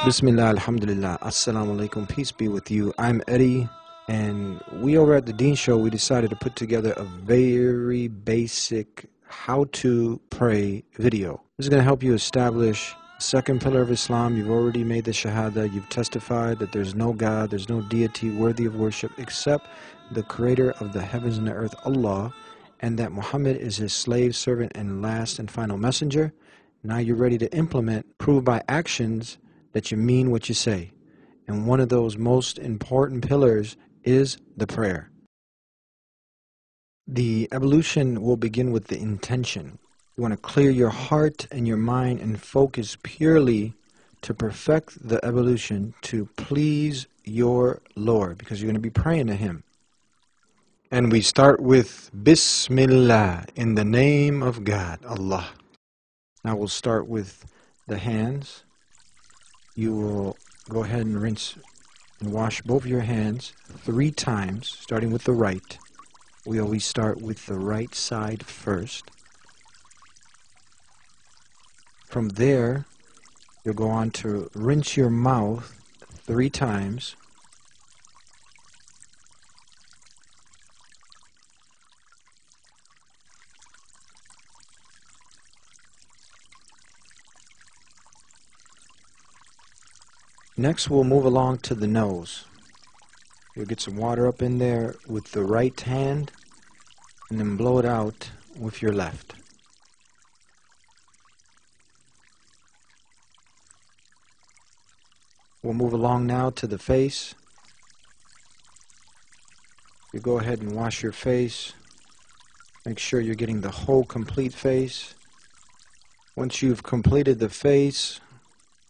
Bismillah, alhamdulillah, assalamu alaikum, peace be with you. I'm Eddie, and we over at the Deen Show, we decided to put together a very basic how to pray video. This is going to help you establish the second pillar of Islam. You've already made the Shahada, you've testified that there's no God, there's no deity worthy of worship except the creator of the heavens and the earth, Allah, and that Muhammad is his slave, servant, and last and final messenger. Now you're ready to implement, prove by actions that you mean what you say. And one of those most important pillars is the prayer. The evolution will begin with the intention. You want to clear your heart and your mind and focus purely to perfect the evolution to please your Lord, because you're going to be praying to Him. And we start with Bismillah, in the name of God, Allah. Now we'll start with the hands. You will go ahead and rinse and wash both your hands 3 times, starting with the right. We always start with the right side first. From there, you'll go on to rinse your mouth 3 times. Next, we'll move along to the nose. You'll get some water up in there with the right hand and then blow it out with your left. We'll move along now to the face. You go ahead and wash your face. Make sure you're getting the whole complete face. Once you've completed the face,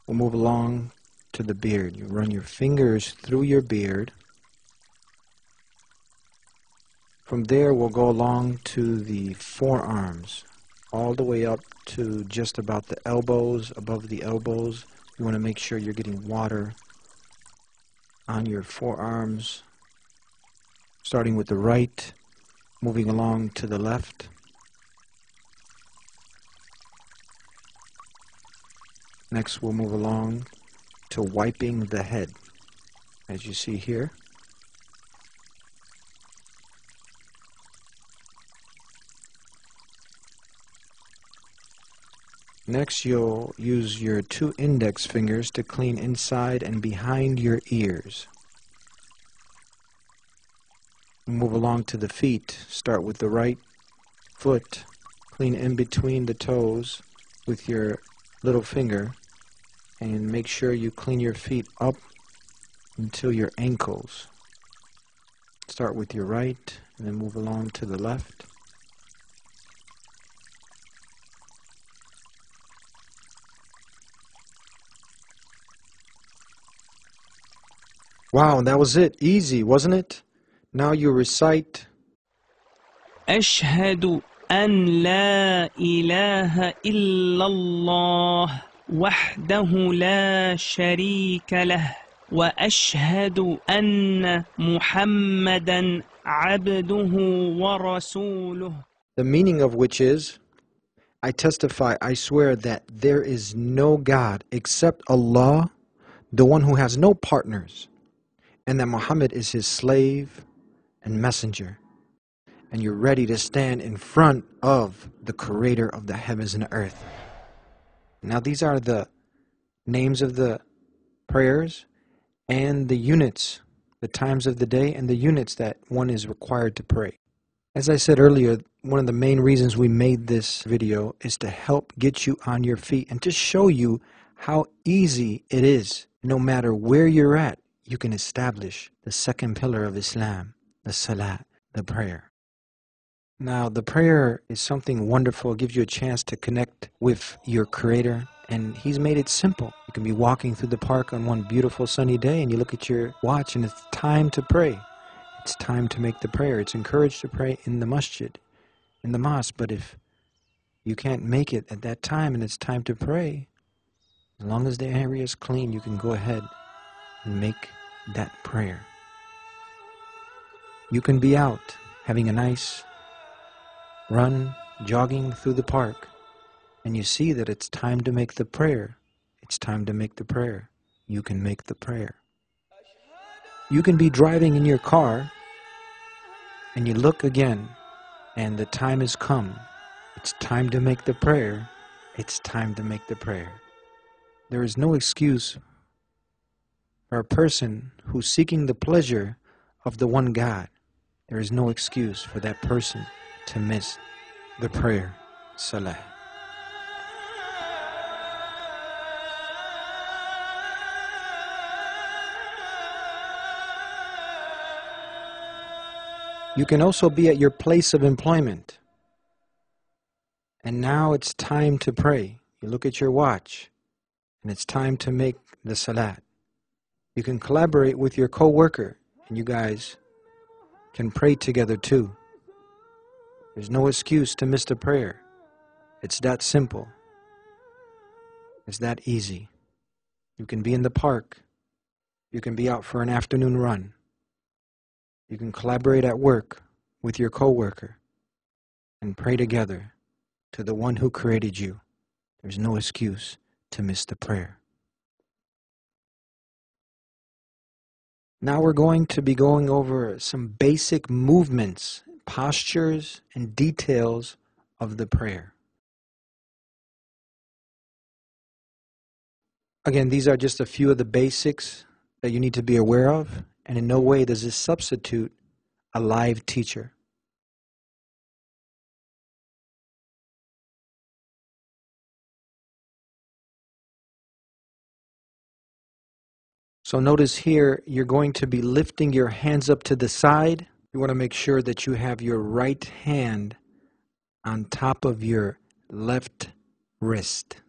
we'll move along to the beard. You run your fingers through your beard. From there, we'll go along to the forearms, all the way up to just about the elbows, above the elbows. You want to make sure you're getting water on your forearms, starting with the right, moving along to the left. Next, we'll move along to wiping the head, as you see here. Next, you'll use your 2 index fingers to clean inside and behind your ears. Move along to the feet. Start with the right foot. Clean in between the toes with your little finger. And make sure you clean your feet up until your ankles. Start with your right and then move along to the left. Wow, that was it. Easy, wasn't it? Now you recite أشهد أن لا إله إلا الله وحده لا شريك له وأشهد أن محمدا عبده ورسوله. The meaning of which is, I testify, I swear that there is no God except Allah, the one who has no partners, and that Muhammad is his slave and messenger. And you're ready to stand in front of the creator of the heavens and the earth. Now these are the names of the prayers and the units, the times of the day and the units that one is required to pray. As I said earlier, one of the main reasons we made this video is to help get you on your feet and to show you how easy it is. No matter where you're at, you can establish the second pillar of Islam, the salat, the prayer. Now, the prayer is something wonderful. It gives you a chance to connect with your Creator, and He's made it simple. You can be walking through the park on one beautiful sunny day, and you look at your watch, and it's time to pray. It's time to make the prayer. It's encouraged to pray in the masjid, in the mosque, but if you can't make it at that time and it's time to pray, as long as the area is clean, you can go ahead and make that prayer. You can be out having a nice run, jogging through the park, and you see that it's time to make the prayer, it's time to make the prayer. You can make the prayer. You can be driving in your car and you look again and the time has come. It's time to make the prayer. It's time to make the prayer. There is no excuse for a person who's seeking the pleasure of the one God. There is no excuse for that person to miss the prayer, Salah. You can also be at your place of employment, and now it's time to pray. You look at your watch, and it's time to make the salat. You can collaborate with your co-worker, and you guys can pray together too. There's no excuse to miss the prayer. It's that simple. It's that easy. You can be in the park. You can be out for an afternoon run. You can collaborate at work with your co-worker and pray together to the one who created you. There's no excuse to miss the prayer. Now we're going to be going over some basic movements, postures, and details of the prayer. Again, these are just a few of the basics that you need to be aware of, and in no way does this substitute a live teacher. So notice here, you're going to be lifting your hands up to the side. You want to make sure that you have your right hand on top of your left wrist.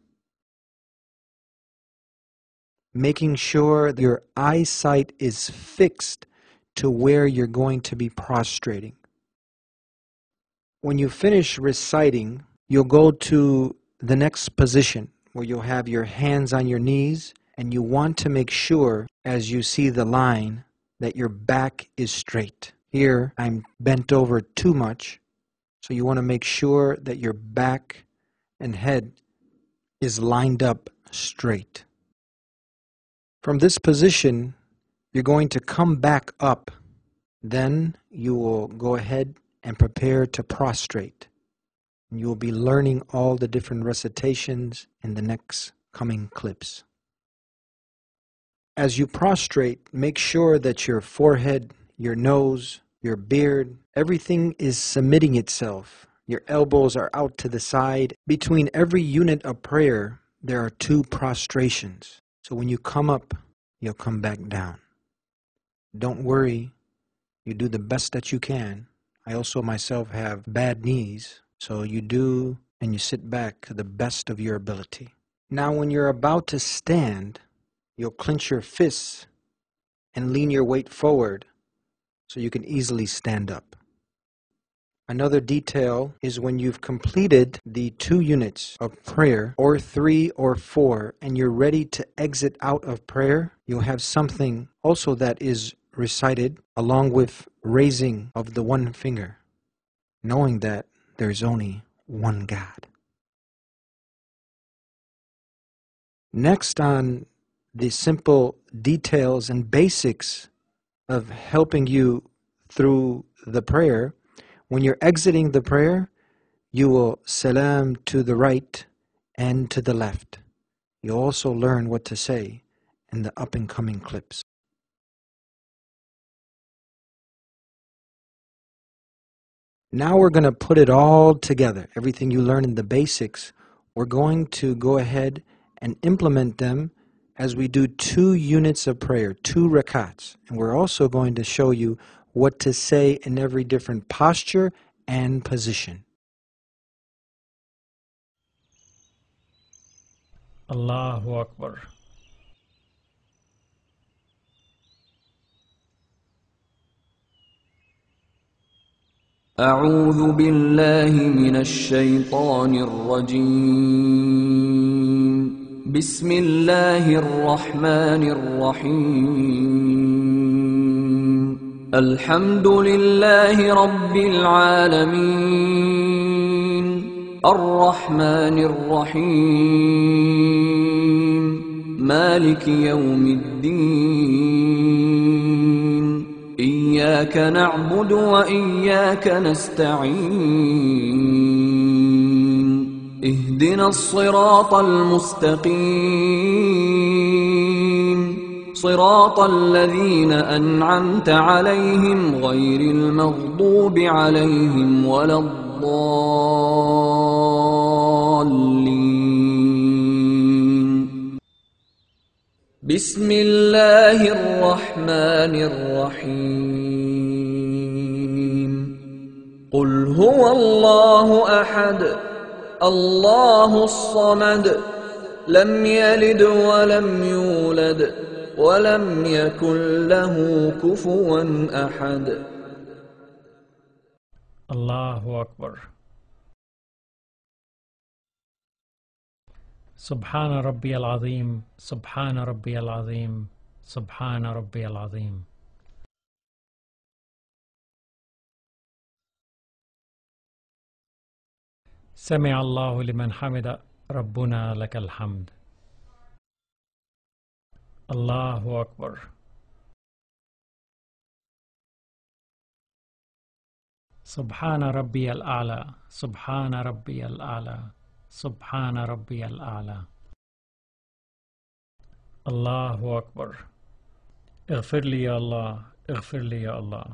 Making sure that your eyesight is fixed to where you're going to be prostrating. When you finish reciting, you'll go to the next position where you'll have your hands on your knees, and you want to make sure as you see the line that your back is straight. Here I'm bent over too much, so you want to make sure that your back and head is lined up straight. From this position, you're going to come back up. Then you will go ahead and prepare to prostrate. You will be learning all the different recitations in the next coming clips. As you prostrate, make sure that your forehead, your nose, your beard, everything is submitting itself. Your elbows are out to the side. Between every unit of prayer, there are 2 prostrations. So when you come up, you'll come back down. Don't worry. You do the best that you can. I also myself have bad knees, so you do and you sit back to the best of your ability. Now when you're about to stand, you'll clench your fists and lean your weight forward so you can easily stand up. Another detail is when you've completed the 2 units of prayer, or 3 or 4, and you're ready to exit out of prayer, you'll have something also that is recited along with raising of the one finger, knowing that there's only one God. Next on the simple details and basics of helping you through the prayer, when you're exiting the prayer, you will salam to the right and to the left. You'll also learn what to say in the up and coming clips. Now we're going to put it all together. Everything you learn in the basics, we're going to go ahead and implement them as we do 2 units of prayer, 2 rakats. And we're also going to show you what to say in every different posture and position. Allahu Akbar. أعوذ بالله من الشيطان الرجيم. بسم الله الرحمن الرحيم. الحمد لله رب العالمين. الرحمن الرحيم مالك يوم الدين إياك نعبد وإياك نستعين اهدنا الصراط المستقيم صراط الذين أنعمت عليهم غير المغضوب عليهم ولا الضالين. بسم الله الرحمن الرحيم. قل هو الله أحد الله الصمد لم يلد ولم يولد ولم يكن له كفوا أحد. الله أكبر. سبحان ربي العظيم سبحان ربي العظيم سبحان ربي العظيم. سمع الله لمن حمد ربنا لك الحمد. الله أكبر. سبحان ربي الأعلى سبحان ربي الأعلى سبحان ربي الأعلى. الله أكبر. اغفر لي يا الله اغفر لي يا الله.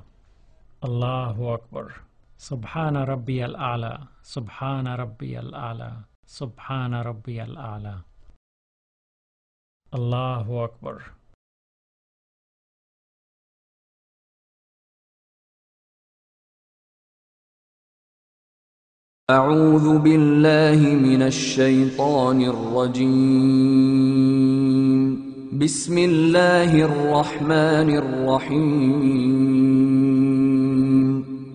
الله أكبر. سبحان ربي الأعلى سبحان ربي الأعلى سبحان ربي الأعلى. الله أكبر. أعوذ بالله من الشيطان الرجيم. بسم الله الرحمن الرحيم.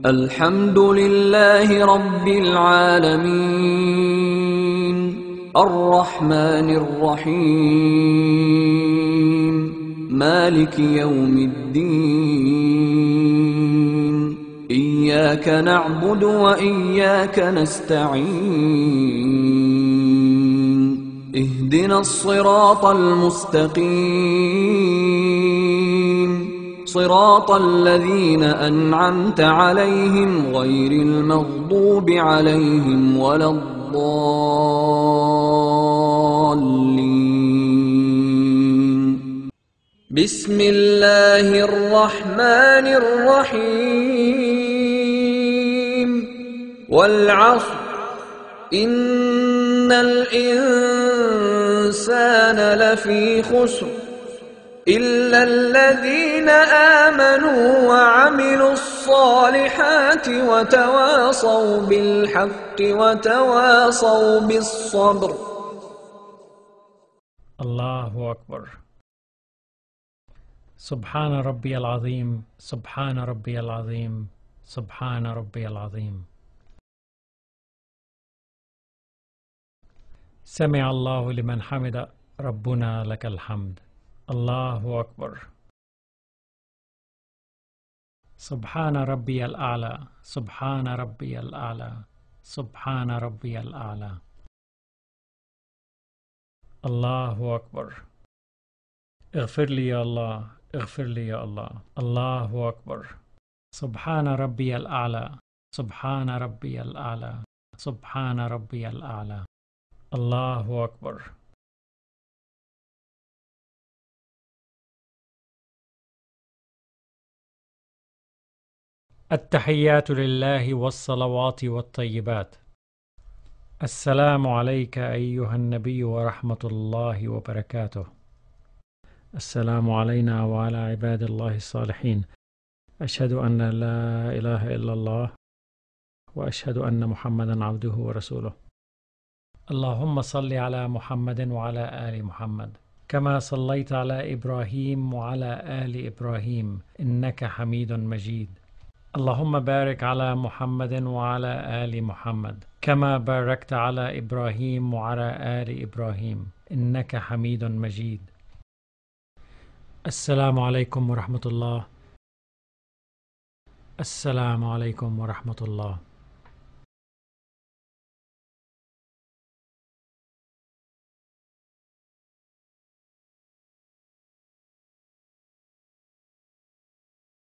الحمد لله رب العالمين الرحمن الرحيم مالك يوم الدين إياك نعبد وإياك نستعين اهدنا الصراط المستقيم صراط الذين أنعمت عليهم غير المغضوب عليهم ولا الضالين. بسم الله الرحمن الرحيم. والعصر إن الإنسان لفي خسر إلا الذين آمنوا وعملوا الصالحات وتواصوا بالحق وتواصوا بالصبر. الله أكبر. سبحان ربي العظيم سبحان ربي العظيم سبحان ربي العظيم. سمع الله لمن حمد ربنا لك الحمد. الله أكبر. سبحان ربي الأعلى سبحان ربي الأعلى سبحان ربي الأعلى. الله أكبر. اغفر لي يا الله اغفر لي يا الله. الله أكبر. سبحان ربي الأعلى سبحان ربي الأعلى سبحان ربي الأعلى. الله أكبر. التحيات لله والصلوات والطيبات. السلام عليك أيها النبي ورحمة الله وبركاته. السلام علينا وعلى عباد الله الصالحين. أشهد أن لا إله إلا الله وأشهد أن محمدا عبده ورسوله. اللهم صل على محمد وعلى آل محمد كما صليت على إبراهيم وعلى آل إبراهيم إنك حميد مجيد. اللهم بارك على محمد وعلى آل محمد كما باركت على إبراهيم وعلى آل إبراهيم إنك حميد مجيد. السلام عليكم ورحمة الله. السلام عليكم ورحمة الله.